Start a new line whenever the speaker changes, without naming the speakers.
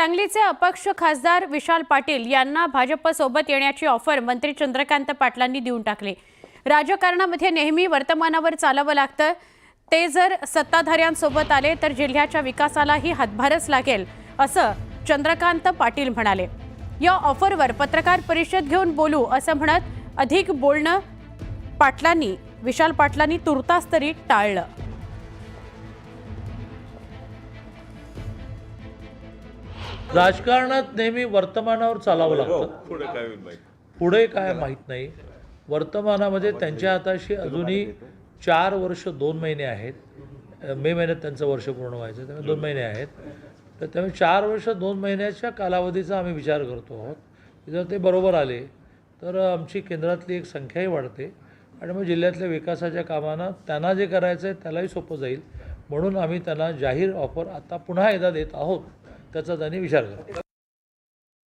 सांगलीचे अपक्ष खासदार विशाल पाटील यांना भाजपसोबत येण्याची ऑफर मंत्री चंद्रकांत पाटलांनी देऊन टाकली। राजकारणामध्ये नेहमी वर्तमानावर चालावं लागतं। ते जर सत्ताधाऱ्यांसोबत आले तर जिल्ह्याच्या विकासालाही हातभारच लागेल असं चंद्रकांत पाटील म्हणाले। या ऑफरवर पत्रकार परिषद घेऊन बोलू असं म्हणत अधिक बोलणं विशाल पाटलांनी तुर्तास तरी टाळलं।
राजकारणात नेहमी वर्तमानावर चालावं लागतं। पुढे काय माहीत नाही। वर्तमानामध्ये त्यांच्या हाताशी अजूनही 4 वर्ष 2 महिने आहेत। मे महिन्यात त्यांचं वर्ष पूर्ण व्हायचं, त्यामुळे 2 महिने आहेत। तर त्यामुळे 4 वर्ष 2 महिन्याच्या कालावधीचा आम्ही विचार करतो आहोत। जर ते बरोबर आले तर आमची केंद्रातली एक संख्याही वाढते आणि मग जिल्ह्यातल्या विकासाच्या कामांना त्यांना जे करायचं आहे त्यालाही सोपं जाईल। म्हणून आम्ही त्यांना जाहीर ऑफर आता पुन्हा एकदा देत आहोत, त्याचा त्यांनी विचार करा।